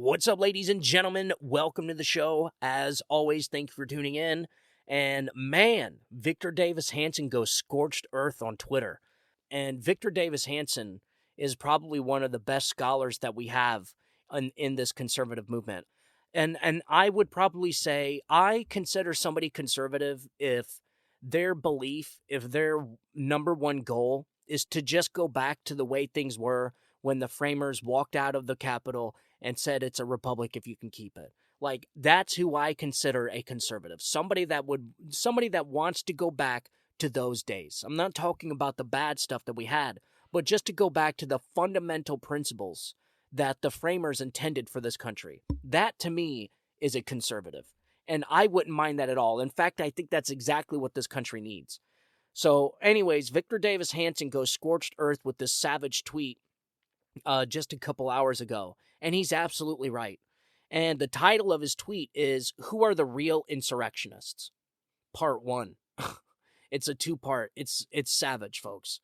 What's up, ladies and gentlemen? Welcome to the show. As always, thank you for tuning in. And man, Victor Davis Hanson goes scorched earth on Twitter. And Victor Davis Hanson is probably one of the best scholars that we have in this conservative movement. And I would probably say I consider somebody conservative if their belief, if their number one goal is to just go back to the way things were when the framers walked out of the Capitol and said it's a republic if you can keep it. Like, that's who I consider a conservative. Somebody that wants to go back to those days. I'm not talking about the bad stuff that we had, but just to go back to the fundamental principles that the framers intended for this country. That, to me, is a conservative. And I wouldn't mind that at all. In fact, I think that's exactly what this country needs. So, anyways, Victor Davis Hanson goes scorched earth with this savage tweet just a couple hours ago. And he's absolutely right. And the title of his tweet is, "Who are the real insurrectionists?" Part 1. It's a two-part. It's savage, folks.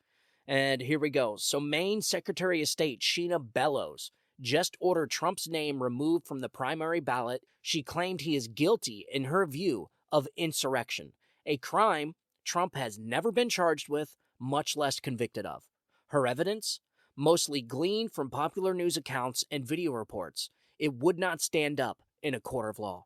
And here we go. So Maine Secretary of State Sheena Bellows just ordered Trump's name removed from the primary ballot. She claimed he is guilty, in her view, of insurrection, a crime Trump has never been charged with, much less convicted of. Her evidence? Mostly gleaned from popular news accounts and video reports. It would not stand up in a court of law.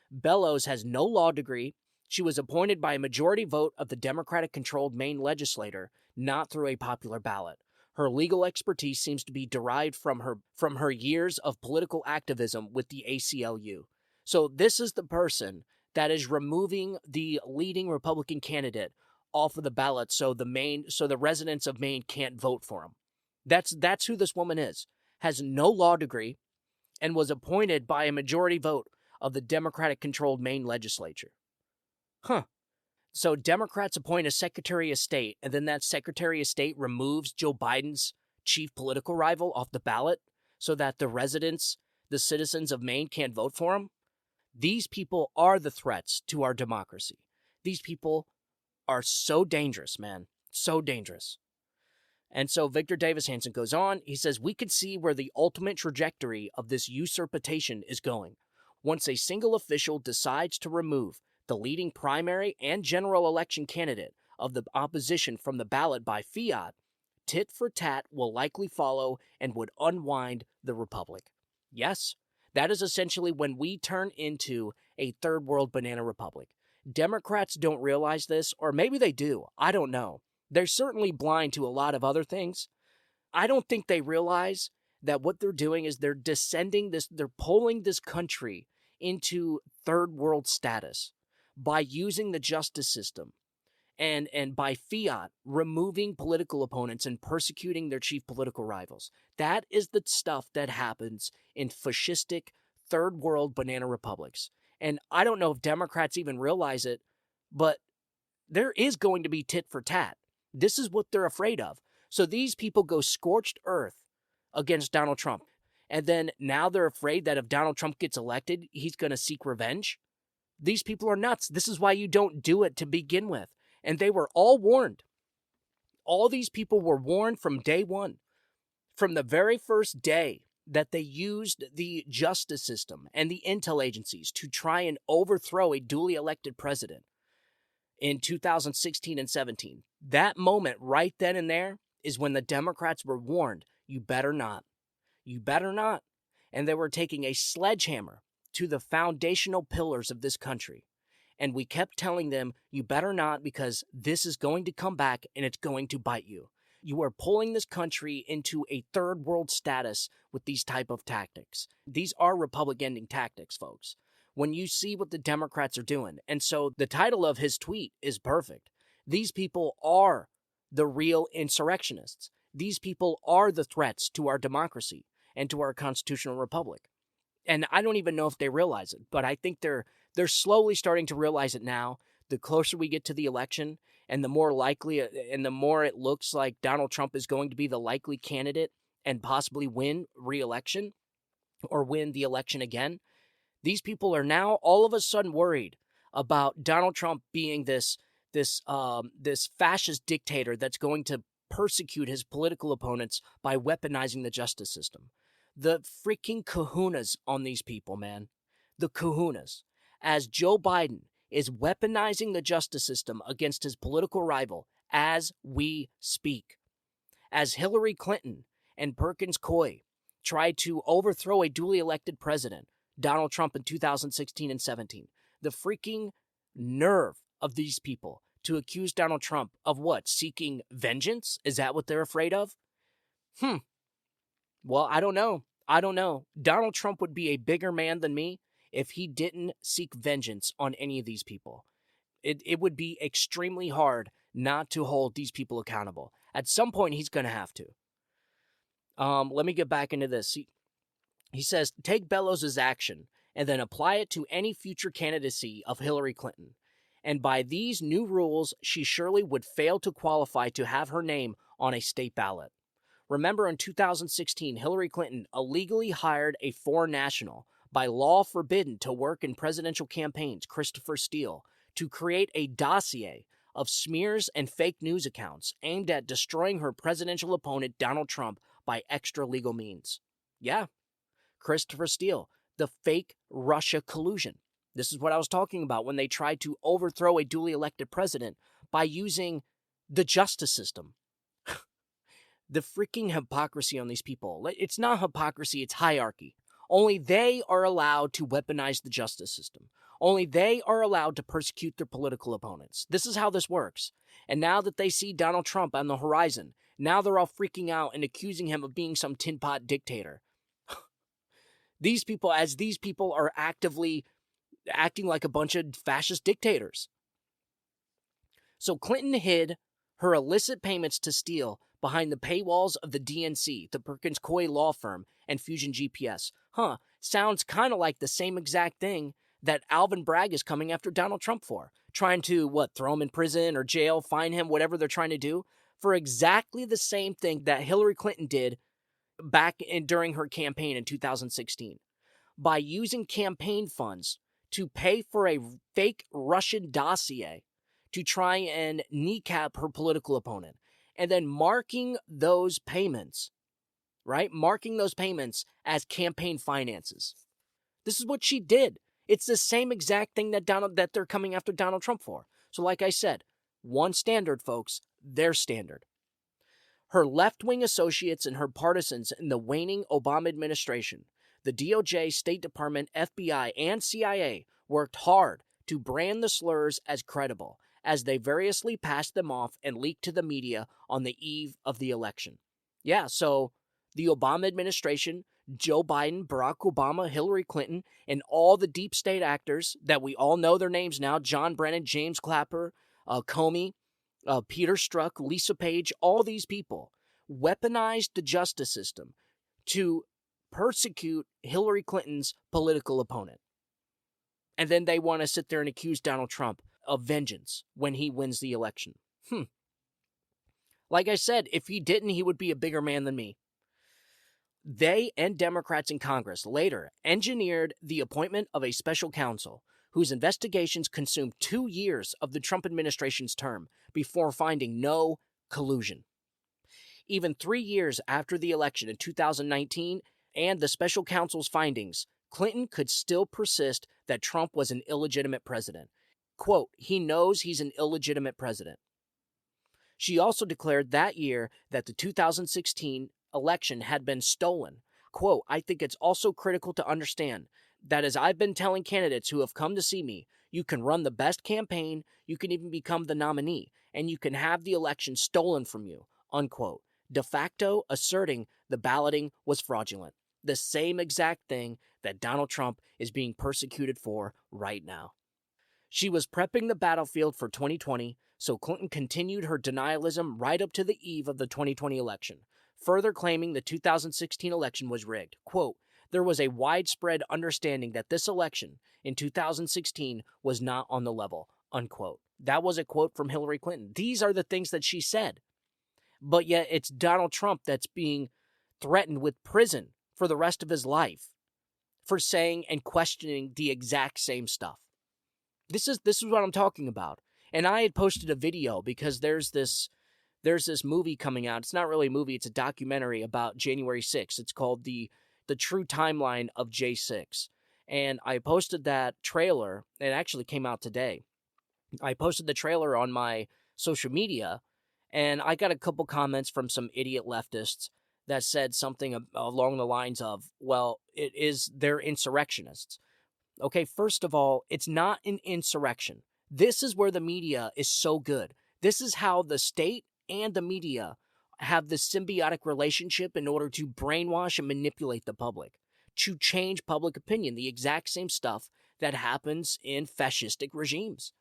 Bellows has no law degree. She was appointed by a majority vote of the Democratic-controlled Maine legislature, not through a popular ballot. Her legal expertise seems to be derived from her years of political activism with the ACLU. So this is the person that is removing the leading Republican candidate off of the ballot so the residents of Maine can't vote for him. That's who this woman is. Has no law degree and was appointed by a majority vote of the Democratic-controlled Maine legislature. So Democrats appoint a Secretary of State, and then that Secretary of State removes Joe Biden's chief political rival off the ballot so that the citizens of Maine can't vote for him? These people are the threats to our democracy. These people are so dangerous, man. So dangerous. And so Victor Davis Hanson goes on. He says, "We could see where the ultimate trajectory of this usurpation is going. Once a single official decides to remove the leading primary and general election candidate of the opposition from the ballot by fiat, tit-for-tat will likely follow and would unwind the republic." Yes, that is essentially when we turn into a third world banana republic. Democrats don't realize this, or maybe they do. I don't know. They're certainly blind to a lot of other things. I don't think they realize that what they're doing is they're pulling this country into third world status by using the justice system and by fiat removing political opponents and persecuting their chief political rivals. That is the stuff that happens in fascistic third world banana republics. And I don't know if Democrats even realize it, but there is going to be tit for tat. This is what they're afraid of. So these people go scorched earth against Donald Trump. And then now they're afraid that if Donald Trump gets elected, he's going to seek revenge. These people are nuts. This is why you don't do it to begin with. And they were all warned. All these people were warned from day one. From the very first day that they used the justice system and the intel agencies to try and overthrow a duly elected president in 2016 and 17. That moment right then and there is when the Democrats were warned, you better not. You better not. And they were taking a sledgehammer to the foundational pillars of this country. And we kept telling them, you better not, because this is going to come back and it's going to bite you. You are pulling this country into a third world status with these type of tactics. These are republic-ending tactics, folks. When you see what the Democrats are doing. And so the title of his tweet is perfect. These people are the real insurrectionists. These people are the threats to our democracy and to our constitutional republic. And I don't even know if they realize it, but I think they're slowly starting to realize it now. The closer we get to the election and the more likely and the more it looks like Donald Trump is going to be the likely candidate and possibly win re-election or win the election again, these people are now all of a sudden worried about Donald Trump being this fascist dictator that's going to persecute his political opponents by weaponizing the justice system. The freaking kahunas on these people, man. The kahunas. As Joe Biden is weaponizing the justice system against his political rival as we speak. As Hillary Clinton and Perkins Coie tried to overthrow a duly elected president, Donald Trump, in 2016 and 17. The freaking nerve of these people to accuse Donald Trump of what? Seeking vengeance? Is that what they're afraid of? Well, I don't know. Donald Trump would be a bigger man than me if he didn't seek vengeance on any of these people. It would be extremely hard not to hold these people accountable. At some point, he's going to have to. Let me get back into this. He says, take Bellows' action and then apply it to any future candidacy of Hillary Clinton. And by these new rules, she surely would fail to qualify to have her name on a state ballot. Remember, in 2016, Hillary Clinton illegally hired a foreign national, by law forbidden to work in presidential campaigns, Christopher Steele, to create a dossier of smears and fake news accounts aimed at destroying her presidential opponent, Donald Trump, by extra legal means. Yeah, Christopher Steele, the fake Russia collusion. This is what I was talking about when they tried to overthrow a duly elected president by using the justice system. The freaking hypocrisy on these people. It's not hypocrisy, it's hierarchy. Only they are allowed to weaponize the justice system. Only they are allowed to persecute their political opponents. This is how this works. And now that they see Donald Trump on the horizon, now they're all freaking out and accusing him of being some tin pot dictator. These people are actively acting like a bunch of fascist dictators. So Clinton hid her illicit payments to Steele behind the paywalls of the DNC, the Perkins Coie law firm, and Fusion GPS. Sounds kind of like the same exact thing that Alvin Bragg is coming after Donald Trump for. Trying to, throw him in prison or jail, fine him, whatever they're trying to do, for exactly the same thing that Hillary Clinton did during her campaign in 2016. By using campaign funds to pay for a fake Russian dossier to try and kneecap her political opponent, and then marking those payments, Marking those payments as campaign finances. This is what she did. It's the same exact thing that they're coming after Donald Trump for. So like I said, one standard, folks, their standard. Her left-wing associates and her partisans in the waning Obama administration, the DOJ, State Department, FBI, and CIA worked hard to brand the slurs as credible, as they variously passed them off and leaked to the media on the eve of the election. Yeah, so the Obama administration, Joe Biden, Barack Obama, Hillary Clinton, and all the deep state actors that we all know their names now, John Brennan, James Clapper, Comey, Peter Strzok, Lisa Page, all these people weaponized the justice system to persecute Hillary Clinton's political opponent. And then they want to sit there and accuse Donald Trump of vengeance when he wins the election. Like I said, if he didn't, he would be a bigger man than me. They and Democrats in Congress later engineered the appointment of a special counsel whose investigations consumed 2 years of the Trump administration's term before finding no collusion. Even 3 years after the election in 2019 and the special counsel's findings, Clinton could still persist that Trump was an illegitimate president. Quote, he knows he's an illegitimate president. She also declared that year that the 2016 election had been stolen. Quote, I think it's also critical to understand that, as I've been telling candidates who have come to see me, you can run the best campaign, you can even become the nominee, and you can have the election stolen from you, unquote, de facto asserting the balloting was fraudulent. The same exact thing that Donald Trump is being persecuted for right now. She was prepping the battlefield for 2020, so Clinton continued her denialism right up to the eve of the 2020 election, further claiming the 2016 election was rigged. Quote, there was a widespread understanding that this election in 2016 was not on the level, unquote. That was a quote from Hillary Clinton. These are the things that she said. But yet it's Donald Trump that's being threatened with prison for the rest of his life for saying and questioning the exact same stuff. This is what I'm talking about. And I had posted a video because there's this movie coming out. It's not really a movie, it's a documentary about January 6th. It's called the the true timeline of J6. And I posted that trailer. It actually came out today. I posted the trailer on my social media, and I got a couple comments from some idiot leftists that said something along the lines of, well, they're insurrectionists. Okay, first of all, it's not an insurrection. This is where the media is so good. This is how the state and the media have this symbiotic relationship in order to brainwash and manipulate the public, to change public opinion, the exact same stuff that happens in fascistic regimes.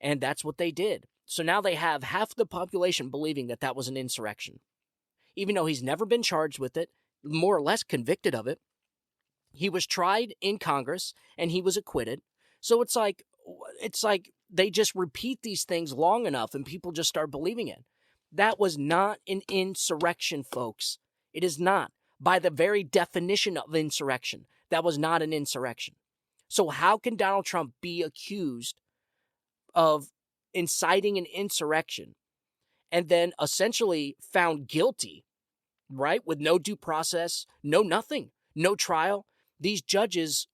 And that's what they did. So now they have half the population believing that that was an insurrection. Even though he's never been charged with it, more or less convicted of it. He was tried in Congress and he was acquitted. So it's like they just repeat these things long enough and people just start believing it. That was not an insurrection, folks. It is not. By the very definition of insurrection, that was not an insurrection. So how can Donald Trump be accused of inciting an insurrection and then essentially found guilty, right? With no due process, no nothing, no trial. These judges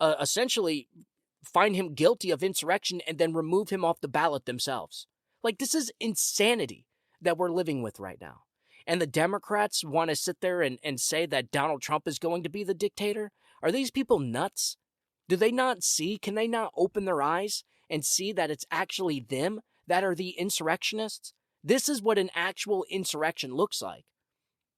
essentially find him guilty of insurrection and then remove him off the ballot themselves. Like, this is insanity that we're living with right now. And the Democrats want to sit there and say that Donald Trump is going to be the dictator? Are these people nuts? Do they not see? Can they not open their eyes and see that it's actually them that are the insurrectionists? This is what an actual insurrection looks like.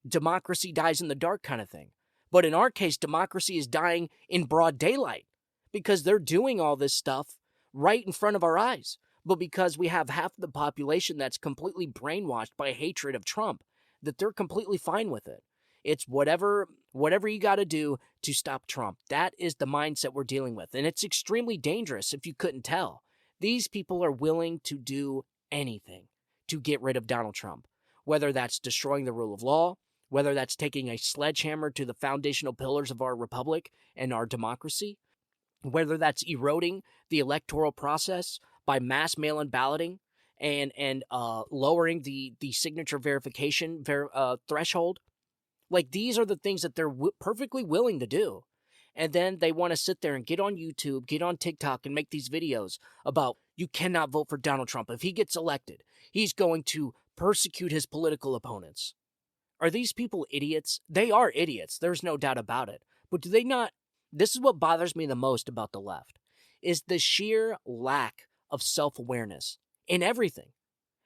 Democracy dies in the dark kind of thing. But in our case, democracy is dying in broad daylight because they're doing all this stuff right in front of our eyes. But because we have half the population that's completely brainwashed by hatred of Trump, that they're completely fine with it. It's whatever you got to do to stop Trump. That is the mindset we're dealing with. And it's extremely dangerous if you couldn't tell. These people are willing to do anything to get rid of Donald Trump, whether that's destroying the rule of law, whether that's taking a sledgehammer to the foundational pillars of our republic and our democracy, whether that's eroding the electoral process by mass mail-in balloting and lowering the signature verification threshold. Like, these are the things that they're perfectly willing to do. And then they want to sit there and get on YouTube, get on TikTok, and make these videos about you cannot vote for Donald Trump. If he gets elected, he's going to persecute his political opponents. Are these people idiots? They are idiots. There's no doubt about it. But do they not? This is what bothers me the most about the left, is the sheer lack of self-awareness in everything.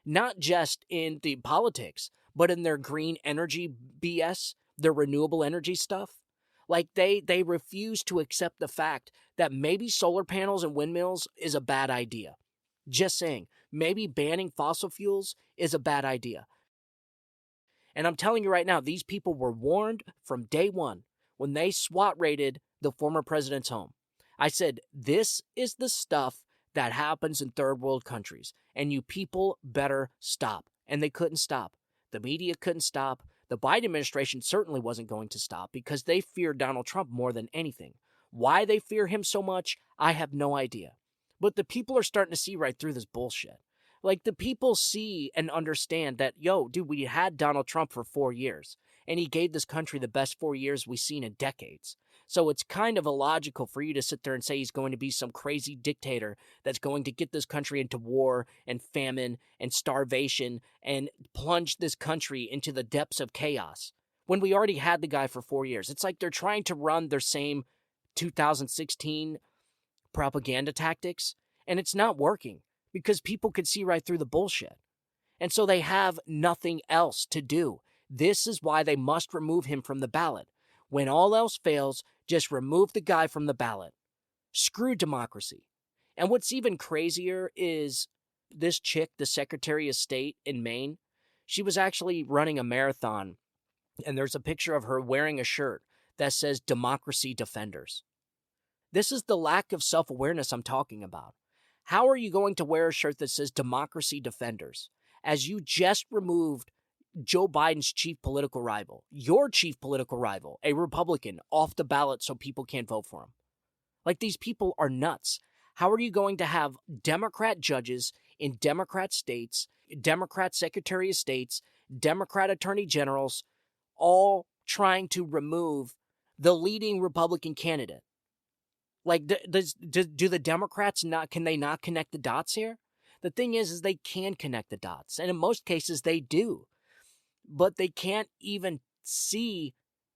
Not just in the politics, but in their green energy BS, their renewable energy stuff. Like, they refuse to accept the fact that maybe solar panels and windmills is a bad idea. Just saying, maybe banning fossil fuels is a bad idea. And I'm telling you right now, these people were warned from day one when they SWAT raided the former president's home. I said, this is the stuff that happens in third world countries, and you people better stop. And they couldn't stop. The media couldn't stop. The Biden administration certainly wasn't going to stop because they fear Donald Trump more than anything. Why they fear him so much, I have no idea. But the people are starting to see right through this bullshit. Like, the people see and understand that, yo, dude, we had Donald Trump for 4 years, and he gave this country the best 4 years we've seen in decades. So it's kind of illogical for you to sit there and say he's going to be some crazy dictator that's going to get this country into war and famine and starvation and plunge this country into the depths of chaos when we already had the guy for 4 years. It's like they're trying to run their same 2016 propaganda tactics, and it's not working because people could see right through the bullshit. And so they have nothing else to do. This is why they must remove him from the ballot. When all else fails, just remove the guy from the ballot. Screw democracy. And what's even crazier is this chick, the Secretary of State in Maine, she was actually running a marathon, and there's a picture of her wearing a shirt that says Democracy Defenders. This is the lack of self-awareness I'm talking about. How are you going to wear a shirt that says Democracy Defenders as you just removed Joe Biden's chief political rival, your chief political rival, a Republican, off the ballot so people can't vote for him? Like, these people are nuts. How are you going to have Democrat judges in Democrat states, Democrat Secretary of States, Democrat Attorney Generals, all trying to remove the leading Republican candidate. Like, do the Democrats not, can they not connect the dots here? The thing is they can connect the dots, and in most cases they do, but they can't even see.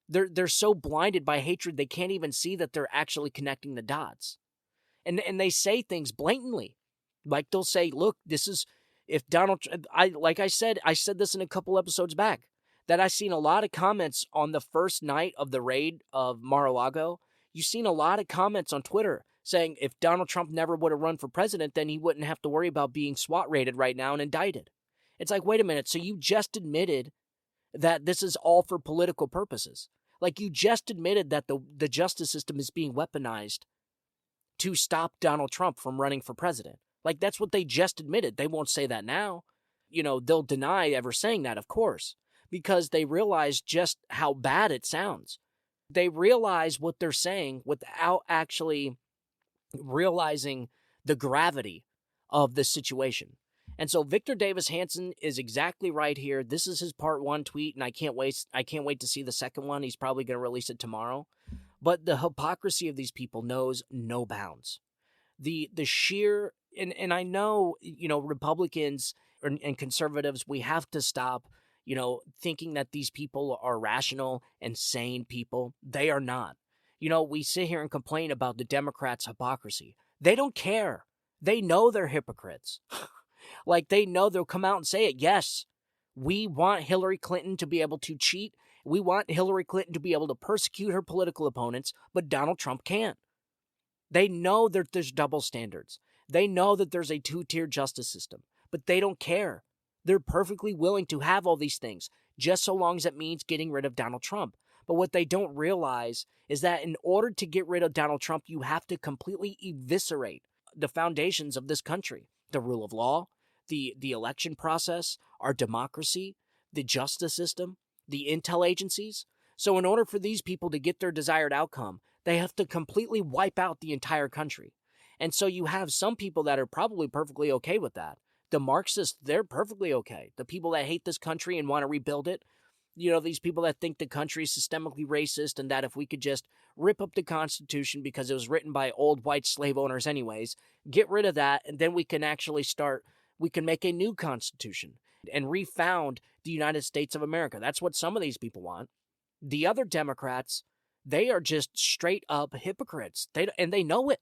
They're so blinded by hatred they can't even see that they're actually connecting the dots, and they say things blatantly, like they'll say, "Look, this is if Donald." I said this in a couple episodes back that I seen a lot of comments on the first night of the raid of Mar-a-Lago. You've seen a lot of comments on Twitter saying if Donald Trump never would have run for president, then he wouldn't have to worry about being SWAT raided right now and indicted. It's like, wait a minute, so you just admitted that this is all for political purposes. Like, you just admitted that the justice system is being weaponized to stop Donald Trump from running for president. Like, that's what they just admitted. They won't say that now. They'll deny ever saying that, of course, because they realize just how bad it sounds. They realize what they're saying without actually realizing the gravity of the situation. And so Victor Davis Hanson is exactly right here. This is his part 1 tweet, and I can't wait to see the second one. He's probably going to release it tomorrow. But the hypocrisy of these people knows no bounds. The sheer, and I know, Republicans and conservatives, we have to stop, thinking that these people are rational and sane people. They are not. We sit here and complain about the Democrats' hypocrisy. They don't care. They know they're hypocrites. Like, they know they'll come out and say it. Yes, we want Hillary Clinton to be able to cheat. We want Hillary Clinton to be able to persecute her political opponents, but Donald Trump can't. They know that there's double standards. They know that there's a 2-tier justice system, but they don't care. They're perfectly willing to have all these things, just so long as it means getting rid of Donald Trump. But what they don't realize is that in order to get rid of Donald Trump, you have to completely eviscerate the foundations of this country. The rule of law, the election process, our democracy, the justice system, the intel agencies. So in order for these people to get their desired outcome, they have to completely wipe out the entire country. And so you have some people that are probably perfectly okay with that. The Marxists, they're perfectly okay. The people that hate this country and want to rebuild it, these people that think the country is systemically racist and that if we could just rip up the Constitution because it was written by old white slave owners anyways, get rid of that, and then we can actually we can make a new Constitution and refound the United States of America. That's what some of these people want. The other Democrats, they are just straight up hypocrites. They know it.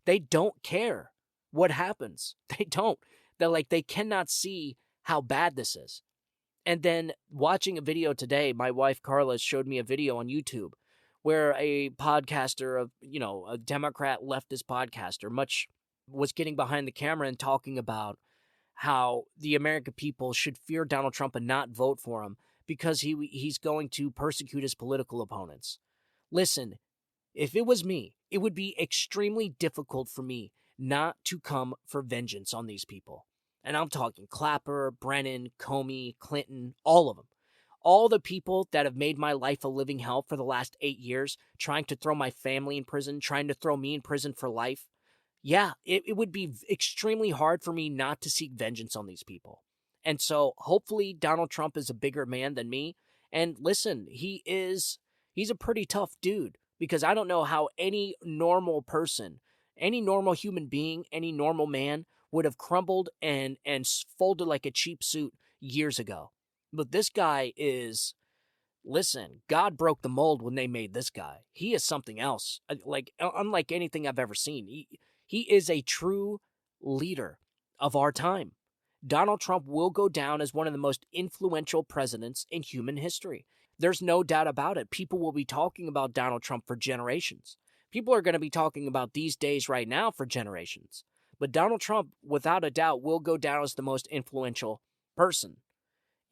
They don't care what happens. They don't. They cannot see how bad this is. And then watching a video today, my wife Carla showed me a video on YouTube where a podcaster a Democrat leftist podcaster was getting behind the camera and talking about how the American people should fear Donald Trump and not vote for him because he's going to persecute his political opponents. Listen, if it was me, it would be extremely difficult for me not to come for vengeance on these people. And I'm talking Clapper, Brennan, Comey, Clinton, all of them. All the people that have made my life a living hell for the last 8 years, trying to throw my family in prison, trying to throw me in prison for life. Yeah, it would be extremely hard for me not to seek vengeance on these people. And so hopefully Donald Trump is a bigger man than me. And listen, he's a pretty tough dude, because I don't know how any normal person, any normal human being, any normal man would have crumbled and folded like a cheap suit years ago. But this guy is, listen, God broke the mold when they made this guy. He is something else, unlike anything I've ever seen. He is a true leader of our time. Donald Trump will go down as one of the most influential presidents in human history. There's no doubt about it. People will be talking about Donald Trump for generations. People are going to be talking about these days right now for generations. But Donald Trump, without a doubt, will go down as the most influential person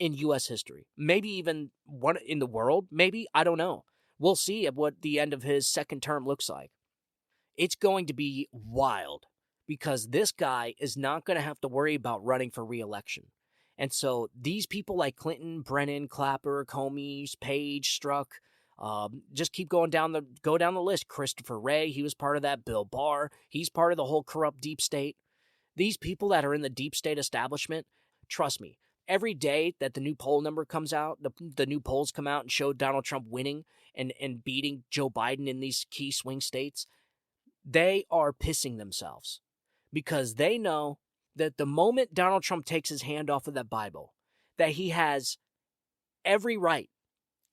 in U.S. history. Maybe even one in the world. Maybe. I don't know. We'll see what the end of his second term looks like. It's going to be wild, because this guy is not going to have to worry about running for re-election. And so these people like Clinton, Brennan, Clapper, Comey, Page, Strzok, just keep go down the list. Christopher Wray, he was part of that. Bill Barr, he's part of the whole corrupt deep state. These people that are in the deep state establishment, trust me, Every day that the new poll number comes out, the new polls come out and show Donald Trump winning and beating Joe Biden in these key swing states, they are pissing themselves because they know that the moment Donald Trump takes his hand off of that Bible, that he has every right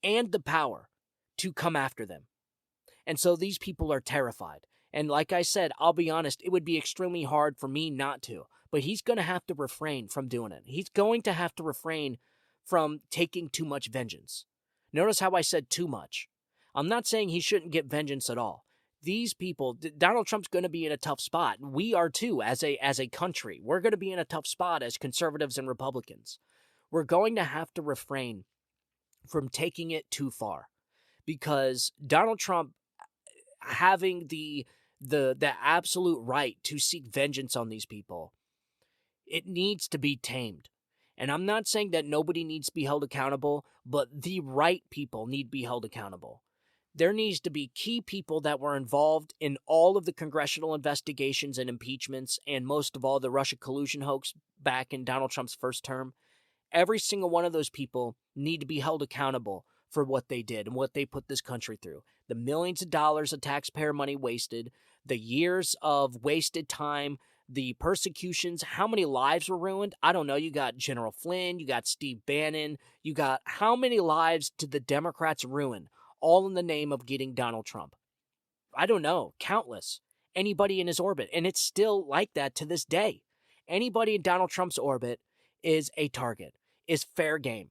and the power to come after them. And so these people are terrified. And like I said, I'll be honest, it would be extremely hard for me not to. But he's going to have to refrain from doing it. He's going to have to refrain from taking too much vengeance. Notice how I said too much. I'm not saying he shouldn't get vengeance at all. These people, Donald Trump's going to be in a tough spot. We are too, as a country. We're going to be in a tough spot as conservatives and Republicans. We're going to have to refrain from taking it too far. Because Donald Trump having the absolute right to seek vengeance on these people, it needs to be tamed. And I'm not saying that nobody needs to be held accountable, but the right people need to be held accountable. There needs to be key people that were involved in all of the congressional investigations and impeachments, and most of all, the Russia collusion hoax back in Donald Trump's first term. Every single one of those people need to be held accountable for what they did and what they put this country through. The millions of dollars of taxpayer money wasted, the years of wasted time, the persecutions, how many lives were ruined? I don't know. You got General Flynn, you got Steve Bannon, you got how many lives did the Democrats ruin, all in the name of getting Donald Trump? I don't know. Countless. Anybody in his orbit. And it's still like that to this day. Anybody in Donald Trump's orbit is a target, is fair game.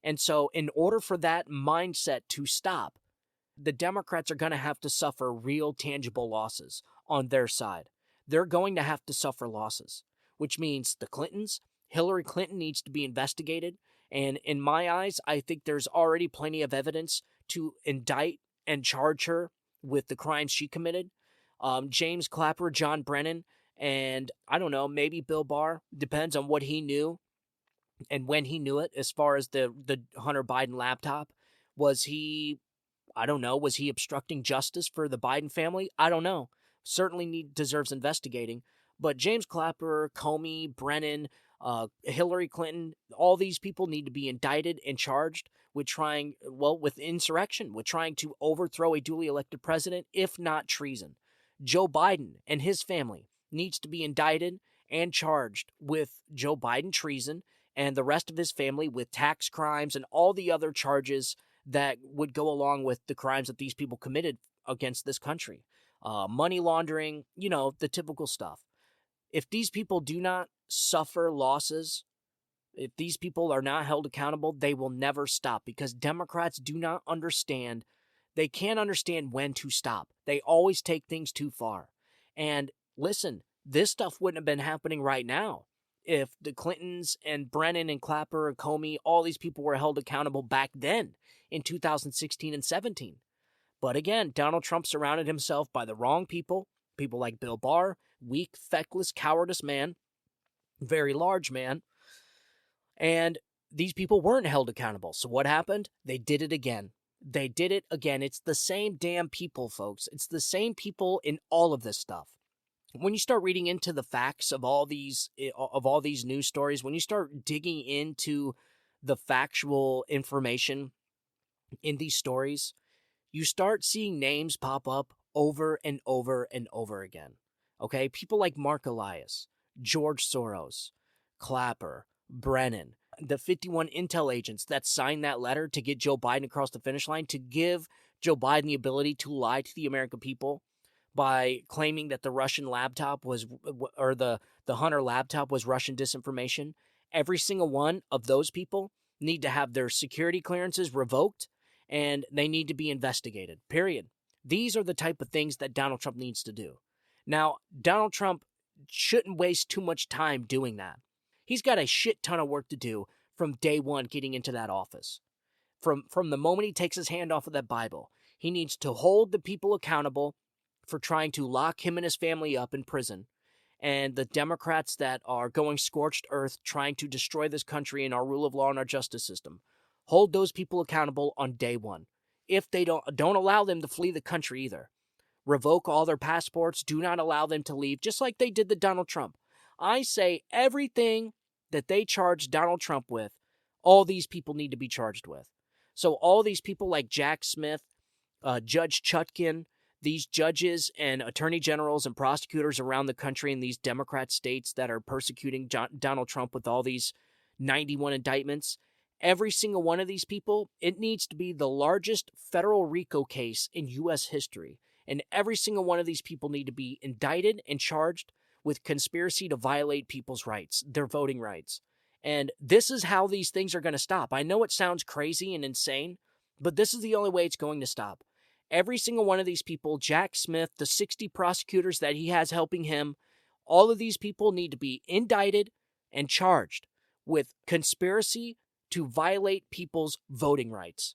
And so in order for that mindset to stop, the Democrats are going to have to suffer real tangible losses on their side. They're going to have to suffer losses, which means the Clintons, Hillary Clinton needs to be investigated. And in my eyes, I think there's already plenty of evidence to indict and charge her with the crimes she committed. James Clapper, John Brennan, and I don't know, maybe Bill Barr, depends on what he knew and when he knew it, as far as the Hunter Biden laptop. Was he, I don't know, was he obstructing justice for the Biden family? I don't know. Certainly deserves investigating. But James Clapper, Comey, Brennan, Hillary Clinton, all these people need to be indicted and charged with with insurrection, with trying to overthrow a duly elected president, if not treason. Joe Biden and his family needs to be indicted and charged with Joe Biden treason, and the rest of his family with tax crimes and all the other charges that would go along with the crimes that these people committed against this country. Money laundering, the typical stuff. If these people do not suffer losses, if these people are not held accountable, they will never stop, because Democrats do not understand. They can't understand when to stop. They always take things too far. And listen, this stuff wouldn't have been happening right now if the Clintons and Brennan and Clapper and Comey, all these people were held accountable back then in 2016 and 17. But again, Donald Trump surrounded himself by the wrong people like Bill Barr, weak, feckless, cowardice man, very large man, and these people weren't held accountable. So what happened? They did it again. They did it again. It's the same damn people, folks. It's the same people in all of this stuff. When you start reading into the facts of all these news stories, when you start digging into the factual information in these stories, you start seeing names pop up over and over and over again. Okay? People like Mark Elias, George Soros, Clapper, Brennan, the 51 intel agents that signed that letter to get Joe Biden across the finish line, to give Joe Biden the ability to lie to the American people by claiming that the Russian laptop was, or the Hunter laptop was Russian disinformation. Every single one of those people need to have their security clearances revoked, and they need to be investigated, period. These are the type of things that Donald Trump needs to do. Now, Donald Trump shouldn't waste too much time doing that. He's got a shit ton of work to do from day one getting into that office. From the moment he takes his hand off of that Bible, he needs to hold the people accountable for trying to lock him and his family up in prison, and the Democrats that are going scorched earth trying to destroy this country and our rule of law and our justice system. Hold those people accountable on day one. If they don't allow them to flee the country either. Revoke all their passports. Do not allow them to leave, just like they did to Donald Trump. I say everything that they charged Donald Trump with, all these people need to be charged with. So all these people like Jack Smith, Judge Chutkin, these judges and attorney generals and prosecutors around the country in these Democrat states that are persecuting Donald Trump with all these 91 indictments, every single one of these people, it needs to be the largest federal RICO case in U.S. history. And every single one of these people need to be indicted and charged with conspiracy to violate people's rights, their voting rights. And this is how these things are going to stop. I know it sounds crazy and insane, but this is the only way it's going to stop. Every single one of these people, Jack Smith, the 60 prosecutors that he has helping him, all of these people need to be indicted and charged with conspiracy to violate people's voting rights.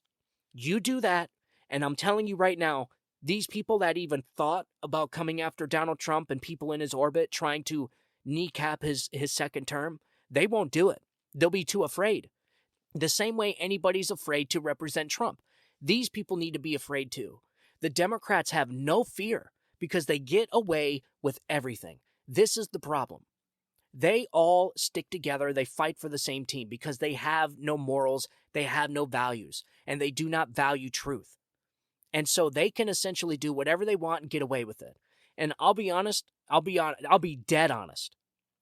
You do that, and I'm telling you right now, these people that even thought about coming after Donald Trump and people in his orbit trying to kneecap his second term, they won't do it. They'll be too afraid. The same way anybody's afraid to represent Trump. These people need to be afraid too. The Democrats have no fear because they get away with everything. This is the problem. They all stick together. They fight for the same team because they have no morals, they have no values, and they do not value truth. And so they can essentially do whatever they want and get away with it. And I'll be dead honest.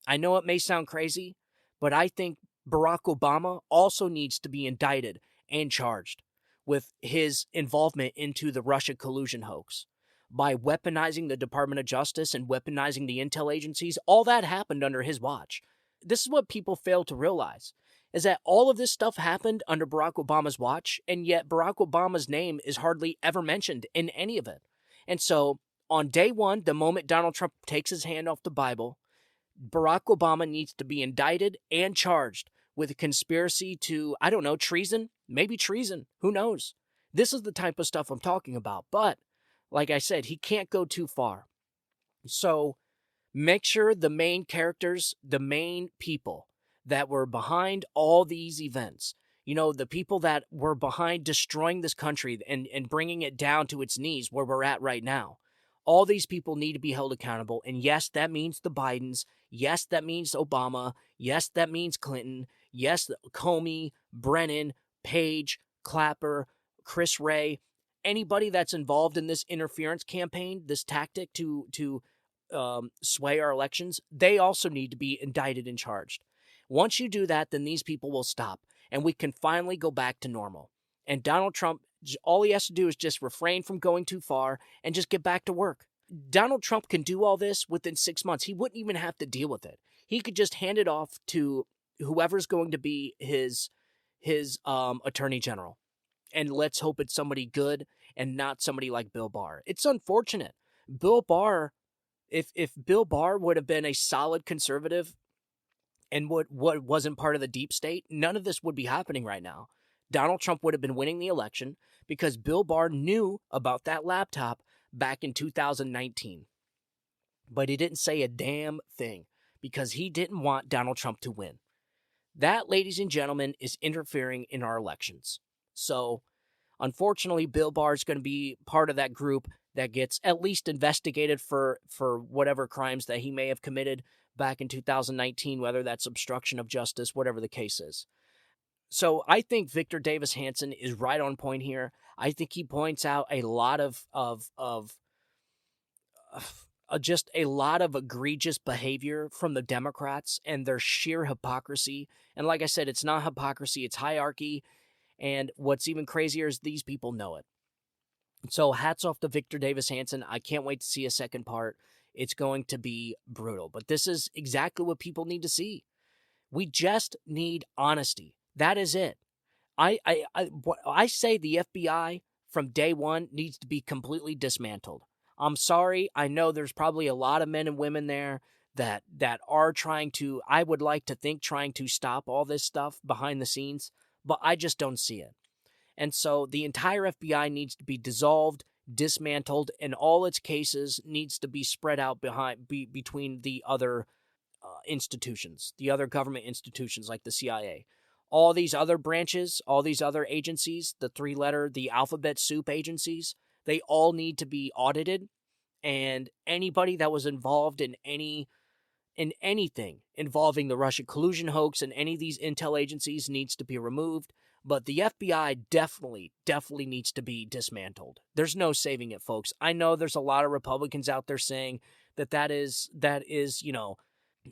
I know it may sound crazy, but I think Barack Obama also needs to be indicted and charged with his involvement into the Russia collusion hoax. By weaponizing the Department of Justice and weaponizing the intel agencies, all that happened under his watch. This is what people fail to realize, is that all of this stuff happened under Barack Obama's watch, and yet Barack Obama's name is hardly ever mentioned in any of it. And so, on day one, the moment Donald Trump takes his hand off the Bible, Barack Obama needs to be indicted and charged with a conspiracy to, I don't know, treason? Maybe treason. Who knows? This is the type of stuff I'm talking about. But, like I said, he can't go too far. So, make sure the main characters, the main people that were behind all these events, you know, the people that were behind destroying this country and bringing it down to its knees where we're at right now, all these people need to be held accountable. And yes, that means the Bidens. Yes, that means Obama. Yes, that means Clinton. Yes, Comey, Brennan, Page, Clapper, Chris Wray, anybody that's involved in this interference campaign, this tactic to sway our elections, they also need to be indicted and charged. Once you do that, then these people will stop, and we can finally go back to normal. And Donald Trump, all he has to do is just refrain from going too far and just get back to work. Donald Trump can do all this within 6 months. He wouldn't even have to deal with it. He could just hand it off to whoever's going to be his attorney general. And let's hope it's somebody good and not somebody like Bill Barr. It's unfortunate. Bill Barr, if Bill Barr would have been a solid conservative and what wasn't part of the deep state, none of this would be happening right now. Donald Trump would have been winning the election because Bill Barr knew about that laptop back in 2019. But he didn't say a damn thing because he didn't want Donald Trump to win. That, ladies and gentlemen, is interfering in our elections. So, unfortunately, Bill Barr is going to be part of that group that gets at least investigated for whatever crimes that he may have committed back in 2019, whether that's obstruction of justice, whatever the case is. So I think Victor Davis Hanson is right on point here. I think he points out a lot of just a lot of egregious behavior from the Democrats and their sheer hypocrisy. And like I said, it's not hypocrisy, it's hierarchy. And what's even crazier is these people know it. So hats off to Victor Davis Hanson. I can't wait to see a second part. It's going to be brutal. But this is exactly what people need to see. We just need honesty. That is it. I say the FBI from day one needs to be completely dismantled. I'm sorry. I know there's probably a lot of men and women there that are trying to, I would like to think, trying to stop all this stuff behind the scenes, but I just don't see it. And so the entire FBI needs to be dissolved, dismantled, and all its cases needs to be spread out between the other institutions, the other government institutions like the CIA. All these other branches, all these other agencies, the alphabet soup agencies, they all need to be audited, and anybody that was involved in any in anything involving the Russia collusion hoax and any of these intel agencies needs to be removed. But the FBI definitely needs to be dismantled. There's no saving it, folks. I know there's a lot of Republicans out there saying that is,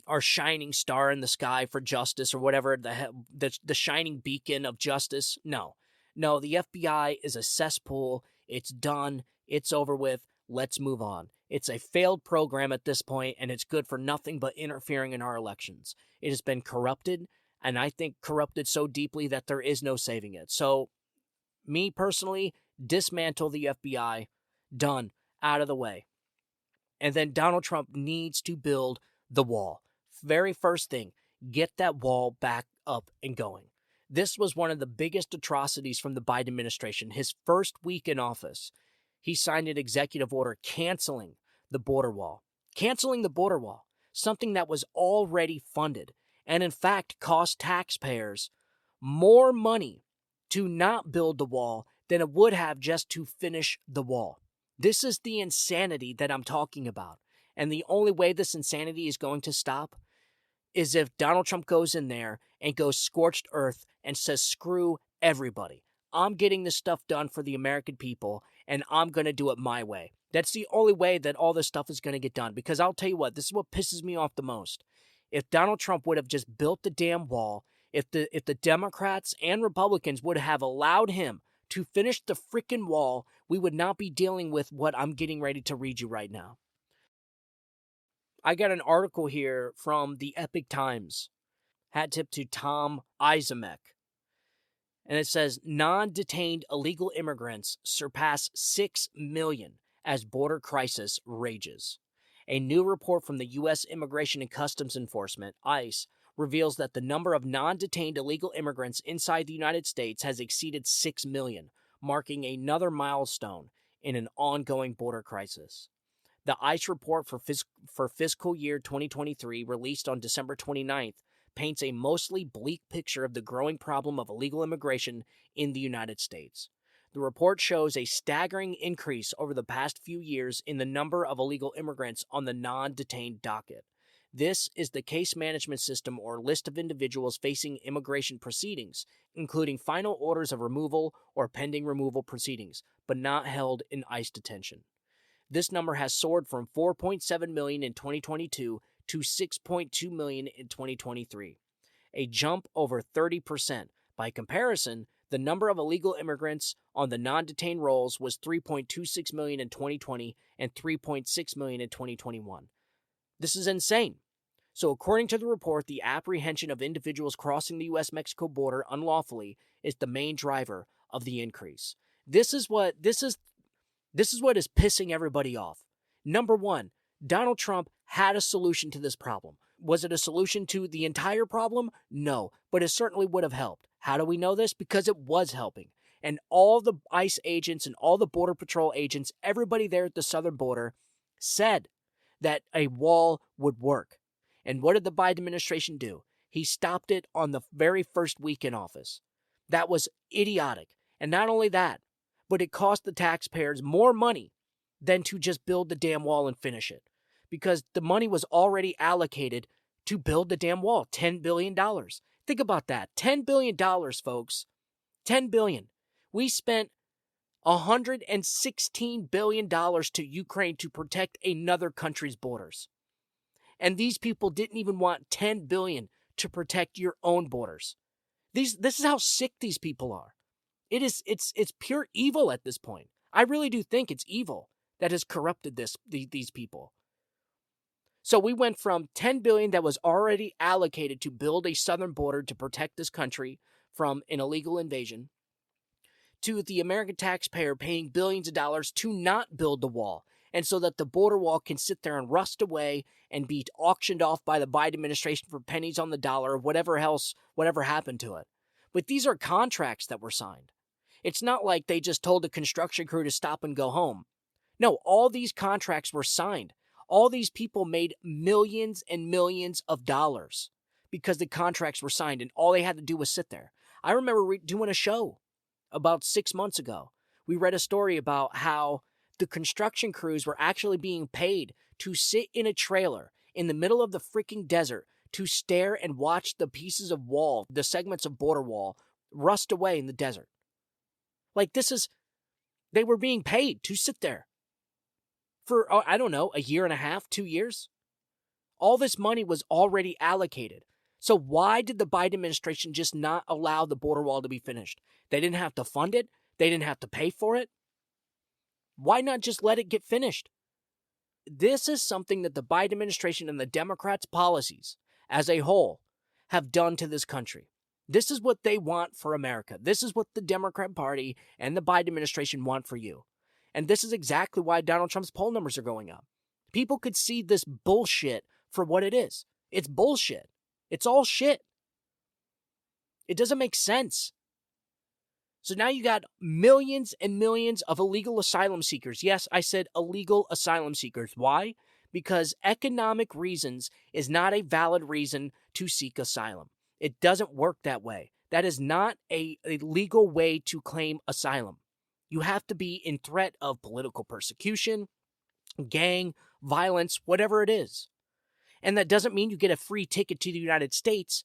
our shining star in the sky for justice or whatever, the shining beacon of justice. No, the FBI is a cesspool. It's done. It's over with. Let's move on. It's a failed program at this point, and it's good for nothing but interfering in our elections. It has been corrupted, and I think corrupted so deeply that there is no saving it. So, me personally, dismantle the FBI. Done. Out of the way. And then Donald Trump needs to build the wall. Very first thing, get that wall back up and going. This was one of the biggest atrocities from the Biden administration. His first week in office, he signed an executive order canceling the border wall. Canceling the border wall, something that was already funded, and in fact cost taxpayers more money to not build the wall than it would have just to finish the wall. This is the insanity that I'm talking about. And the only way this insanity is going to stop is if Donald Trump goes in there and goes scorched earth and says, screw everybody. I'm getting this stuff done for the American people, and I'm going to do it my way. That's the only way that all this stuff is going to get done. Because I'll tell you what, this is what pisses me off the most. If Donald Trump would have just built the damn wall, if the Democrats and Republicans would have allowed him to finish the freaking wall, we would not be dealing with what I'm getting ready to read you right now. I got an article here from the Epic Times. Hat tip to Tom Izamek. And it says, non-detained illegal immigrants surpass 6 million as border crisis rages. A new report from the U.S. Immigration and Customs Enforcement, ICE, reveals that the number of non-detained illegal immigrants inside the United States has exceeded 6 million, marking another milestone in an ongoing border crisis. The ICE report for fiscal year 2023, released on December 29th, paints a mostly bleak picture of the growing problem of illegal immigration in the United States. The report shows a staggering increase over the past few years in the number of illegal immigrants on the non-detained docket. This is the case management system or list of individuals facing immigration proceedings, including final orders of removal or pending removal proceedings, but not held in ICE detention. This number has soared from 4.7 million in 2022 to 6.2 million in 2023, a jump over 30%. By comparison, the number of illegal immigrants on the non-detained rolls was 3.26 million in 2020 and 3.6 million in 2021. This is insane. So according to the report, the apprehension of individuals crossing the U.S.-Mexico border unlawfully is the main driver of the increase. This is what is pissing everybody off. Number one, Donald Trump had a solution to this problem. Was it a solution to the entire problem? No, but it certainly would have helped. How do we know this? Because it was helping. And all the ICE agents and all the Border Patrol agents, everybody there at the southern border, said that a wall would work. And what did the Biden administration do? He stopped it on the very first week in office. That was idiotic. And not only that, but it cost the taxpayers more money than to just build the damn wall and finish it. Because the money was already allocated to build the damn wall, $10 billion. Think about that. $10 billion, folks. $10 billion. We spent $116 billion to Ukraine to protect another country's borders. And these people didn't even want $10 billion to protect your own borders. This is how sick these people are. It's pure evil at this point. I really do think it's evil that has corrupted these people. So we went from $10 billion that was already allocated to build a southern border to protect this country from an illegal invasion to the American taxpayer paying billions of dollars to not build the wall, and so that the border wall can sit there and rust away and be auctioned off by the Biden administration for pennies on the dollar or whatever happened to it. But these are contracts that were signed. It's not like they just told the construction crew to stop and go home. No, all these contracts were signed. All these people made millions and millions of dollars because the contracts were signed and all they had to do was sit there. I remember doing a show about 6 months ago. We read a story about how the construction crews were actually being paid to sit in a trailer in the middle of the freaking desert to stare and watch the pieces of wall, the segments of border wall, rust away in the desert. Like, they were being paid to sit there for, I don't know, a year and a half, 2 years. All this money was already allocated. So why did the Biden administration just not allow the border wall to be finished? They didn't have to fund it. They didn't have to pay for it. Why not just let it get finished? This is something that the Biden administration and the Democrats' policies as a whole have done to this country. This is what they want for America. This is what the Democrat Party and the Biden administration want for you. And this is exactly why Donald Trump's poll numbers are going up. People could see this bullshit for what it is. It's bullshit. It's all shit. It doesn't make sense. So now you got millions and millions of illegal asylum seekers. Yes, I said illegal asylum seekers. Why? Because economic reasons is not a valid reason to seek asylum. It doesn't work that way. That is not a legal way to claim asylum. You have to be in threat of political persecution, gang, violence, whatever it is. And that doesn't mean you get a free ticket to the United States.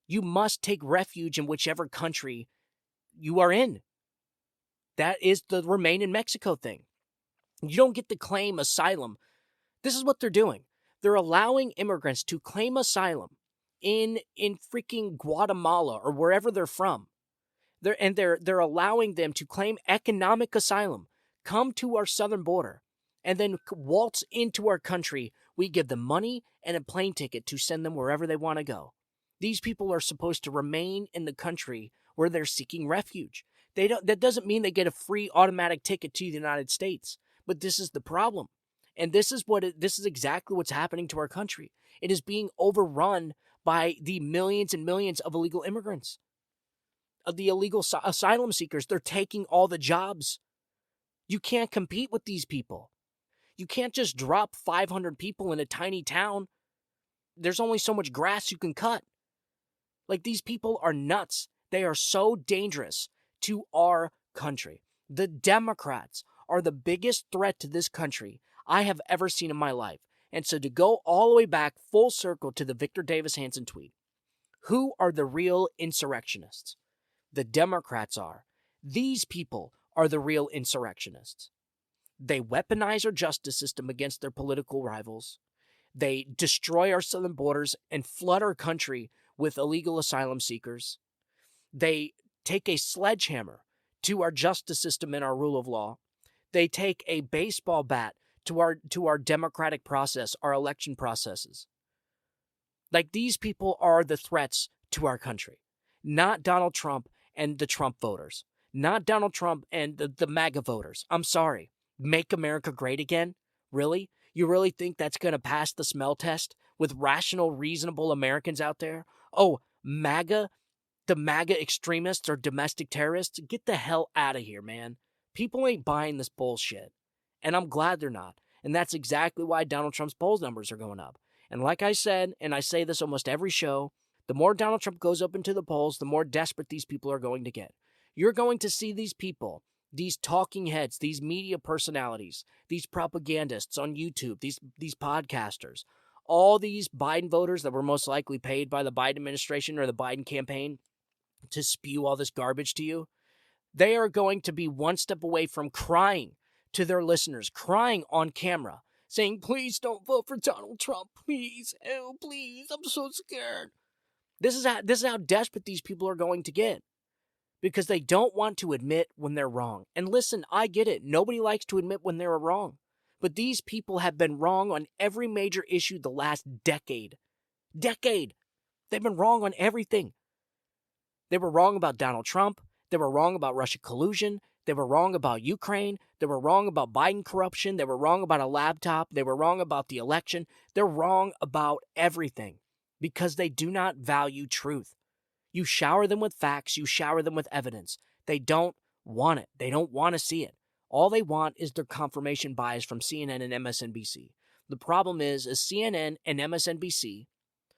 You must take refuge in whichever country you are in. That is the remain in Mexico thing. You don't get to claim asylum. This is what they're doing. They're allowing immigrants to claim asylum in freaking Guatemala or wherever they're from. They're allowing them to claim economic asylum, come to our southern border, and then waltz into our country. We give them money and a plane ticket to send them wherever they want to go. These people are supposed to remain in the country where they're seeking refuge. That doesn't mean they get a free automatic ticket to the United States, but this is the problem. And this is exactly what's happening to our country. It is being overrun by the millions and millions of illegal immigrants, of the illegal asylum seekers. They're taking all the jobs. You can't compete with these people. You can't just drop 500 people in a tiny town. There's only so much grass you can cut. Like, these people are nuts. They are so dangerous to our country. The Democrats are the biggest threat to this country I have ever seen in my life. And so to go all the way back full circle to the Victor Davis Hanson tweet, who are the real insurrectionists? The Democrats are. These people are the real insurrectionists. They weaponize our justice system against their political rivals. They destroy our southern borders and flood our country with illegal asylum seekers. They take a sledgehammer to our justice system and our rule of law. They take a baseball bat to our democratic process, our election processes. Like, these people are the threats to our country, not Donald Trump and the Trump voters, not Donald Trump and the MAGA voters. I'm sorry. Make America great again? Really? You really think that's going to pass the smell test with rational, reasonable Americans out there? Oh, MAGA? The MAGA extremists or domestic terrorists? Get the hell out of here, man. People ain't buying this bullshit. And I'm glad they're not. And that's exactly why Donald Trump's polls numbers are going up. And like I said, and I say this almost every show, the more Donald Trump goes up into the polls, the more desperate these people are going to get. You're going to see these people, these talking heads, these media personalities, these propagandists on YouTube, these podcasters, all these Biden voters that were most likely paid by the Biden administration or the Biden campaign to spew all this garbage to you. They are going to be one step away from crying to their listeners, crying on camera, saying, please don't vote for Donald Trump, please, oh, please, I'm so scared. This is how desperate these people are going to get, because they don't want to admit when they're wrong. And listen, I get it. Nobody likes to admit when they're wrong. But these people have been wrong on every major issue the last decade. They've been wrong on everything. They were wrong about Donald Trump. They were wrong about Russia collusion. They were wrong about Ukraine. They were wrong about Biden corruption. They were wrong about a laptop. They were wrong about the election. They're wrong about everything because they do not value truth. You shower them with facts. You shower them with evidence. They don't want it. They don't want to see it. All they want is their confirmation bias from CNN and MSNBC. The problem is CNN and MSNBC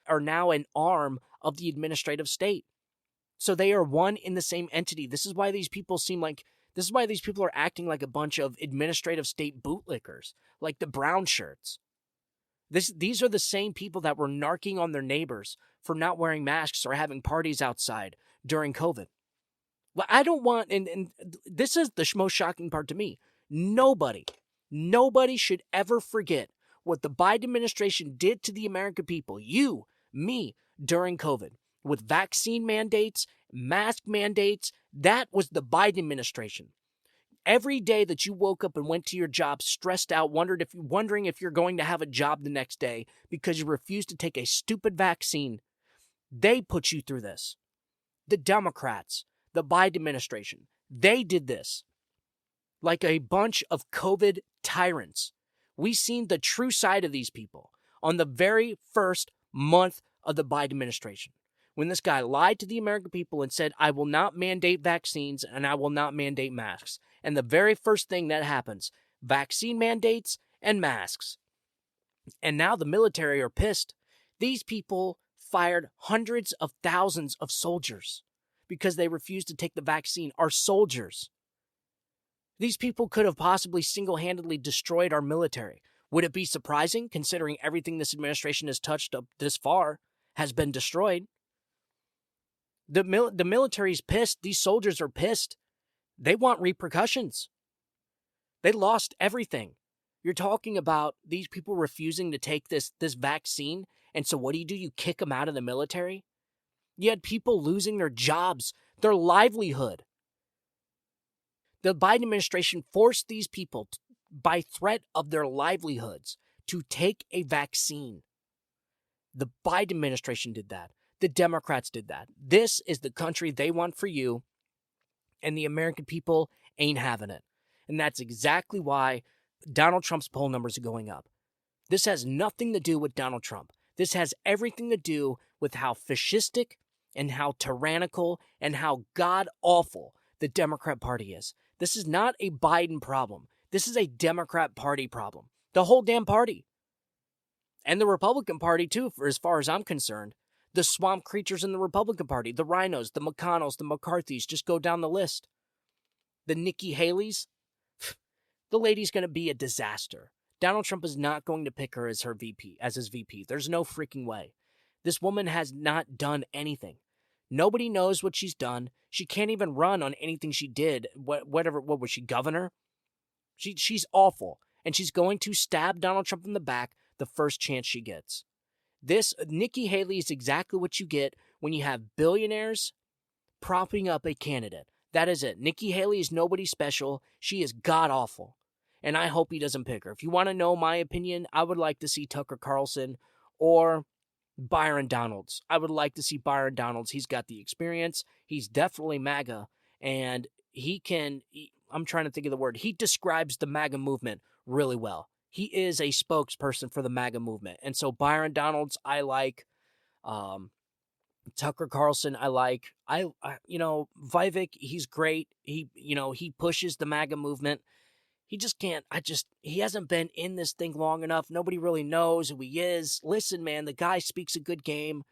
are now an arm of the administrative state. So they are one in the same entity. This is why these people are acting like a bunch of administrative state bootlickers, like the brown shirts. These are the same people that were narking on their neighbors for not wearing masks or having parties outside during COVID. Well, I don't want, and this is the most shocking part to me. Nobody should ever forget what the Biden administration did to the American people, you, me, during COVID, with vaccine mandates, mask mandates. That was the Biden administration. Every day that you woke up and went to your job stressed out, wondering if you're going to have a job the next day because you refused to take a stupid vaccine, they put you through this. The Democrats, the Biden administration, they did this. Like a bunch of COVID tyrants. We seen the true side of these people on the very first month of the Biden administration. When this guy lied to the American people and said, I will not mandate vaccines and I will not mandate masks. And the very first thing that happens, vaccine mandates and masks. And now the military are pissed. These people fired hundreds of thousands of soldiers because they refused to take the vaccine. Our soldiers. These people could have possibly single-handedly destroyed our military. Would it be surprising, considering everything this administration has touched up this far has been destroyed? The military's pissed. These soldiers are pissed. They want repercussions. They lost everything. You're talking about these people refusing to take this vaccine, and so what do? You kick them out of the military? You had people losing their jobs, their livelihood. The Biden administration forced these people, by threat of their livelihoods, to take a vaccine. The Biden administration did that. The Democrats did that. This is the country they want for you, and the American people ain't having it. And that's exactly why Donald Trump's poll numbers are going up. This has nothing to do with Donald Trump. This has everything to do with how fascistic and how tyrannical and how god-awful the Democrat Party is. This is not a Biden problem. This is a Democrat Party problem. The whole damn party. And the Republican Party, too, for as far as I'm concerned. The swamp creatures in the Republican Party, the Rhinos, the McConnells, the McCarthys, just go down the list. The Nikki Haley's, the lady's going to be a disaster. Donald Trump is not going to pick her as his VP. There's no freaking way. This woman has not done anything. Nobody knows what she's done. She can't even run on anything she did. What was she, governor? She's awful. And she's going to stab Donald Trump in the back the first chance she gets. This Nikki Haley is exactly what you get when you have billionaires propping up a candidate. That is it. Nikki Haley is nobody special. She is god-awful. And I hope he doesn't pick her. If you want to know my opinion, I would like to see Tucker Carlson or Byron Donalds. I would like to see Byron Donalds. He's got the experience. He's definitely MAGA. And I'm trying to think of the word. He describes the MAGA movement really well. He is a spokesperson for the MAGA movement. And so Byron Donalds, I like. Tucker Carlson, I like. Vivek, he's great. He pushes the MAGA movement. He just can't. He hasn't been in this thing long enough. Nobody really knows who he is. Listen, man, the guy speaks a good game,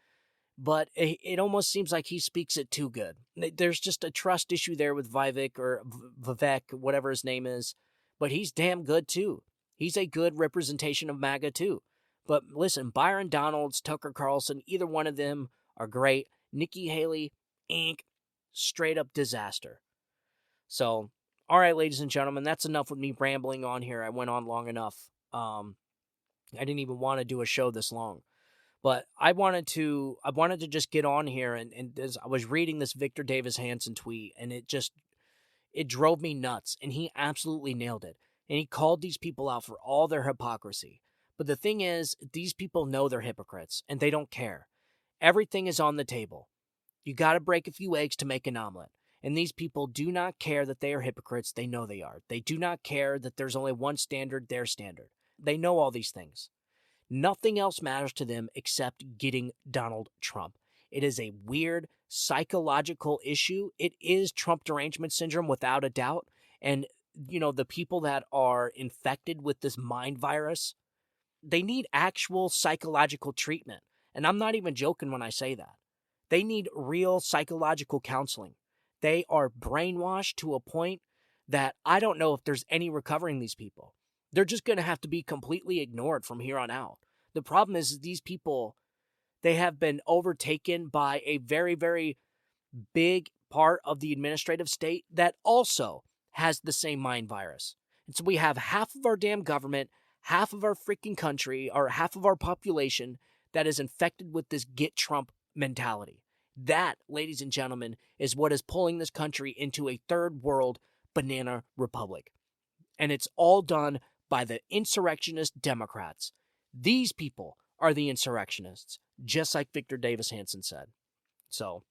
but it almost seems like he speaks it too good. There's just a trust issue there with Vivek or Vivek, whatever his name is, but he's damn good too. He's a good representation of MAGA too. But listen, Byron Donalds, Tucker Carlson, either one of them are great. Nikki Haley, straight up disaster. So, all right, ladies and gentlemen, that's enough with me rambling on here. I went on long enough. I didn't even want to do a show this long. But I wanted to just get on here, and I was reading this Victor Davis Hanson tweet, and it drove me nuts, and he absolutely nailed it. And he called these people out for all their hypocrisy. But the thing is, these people know they're hypocrites, and they don't care. Everything is on the table. You got to break a few eggs to make an omelet. And these people do not care that they are hypocrites. They know they are. They do not care that there's only one standard, their standard. They know all these things. Nothing else matters to them except getting Donald Trump. It is a weird psychological issue. It is Trump derangement syndrome without a doubt. And, the people that are infected with this mind virus, they need actual psychological treatment. And I'm not even joking when I say that. They need real psychological counseling. They are brainwashed to a point that I don't know if there's any recovering these people. They're just going to have to be completely ignored from here on out. The problem is these people, they have been overtaken by a very, very big part of the administrative state that also has the same mind virus. And so we have half of our damn government, half of our freaking country, or half of our population that is infected with this get Trump mentality. That, ladies and gentlemen, is what is pulling this country into a third world banana republic. And it's all done by the insurrectionist Democrats. These people are the insurrectionists, just like Victor Davis Hanson said. So,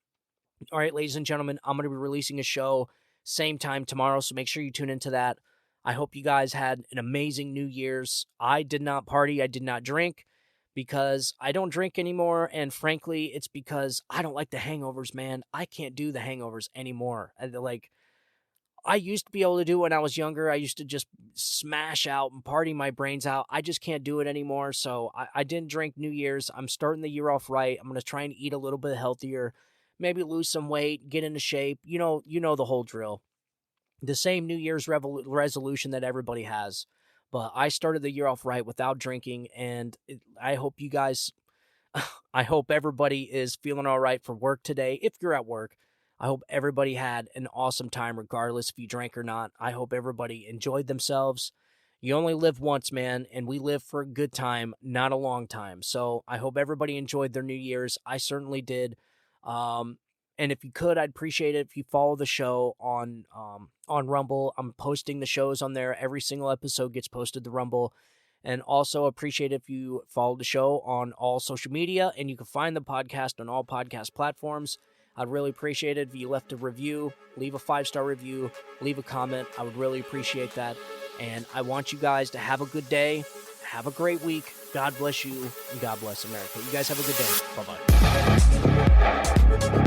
all right, ladies and gentlemen, I'm going to be releasing a show same time tomorrow, so make sure you tune into that. I hope you guys had an amazing New Year's. I did not party. I did not drink because I don't drink anymore, and frankly, it's because I don't like the hangovers, man. I can't do the hangovers anymore. I used to be able to do it when I was younger. I used to just smash out and party my brains out. I just can't do it anymore, so I didn't drink New Year's. I'm starting the year off right. I'm going to try and eat a little bit healthier, maybe lose some weight, get into shape. You know the whole drill. The same New Year's resolution that everybody has. But I started the year off right without drinking, and I hope you guys, I hope everybody is feeling all right for work today. If you're at work, I hope everybody had an awesome time regardless if you drank or not. I hope everybody enjoyed themselves. You only live once, man, and we live for a good time, not a long time. So I hope everybody enjoyed their New Year's. I certainly did. And if you could, I'd appreciate it if you follow the show on Rumble. I'm posting the shows on there. Every single episode gets posted to Rumble. And also appreciate it if you follow the show on all social media. And you can find the podcast on all podcast platforms. I'd really appreciate it if you left a review, leave a 5-star review, leave a comment. I would really appreciate that. And I want you guys to have a good day. Have a great week. God bless you, and God bless America. You guys have a good day. Bye-bye.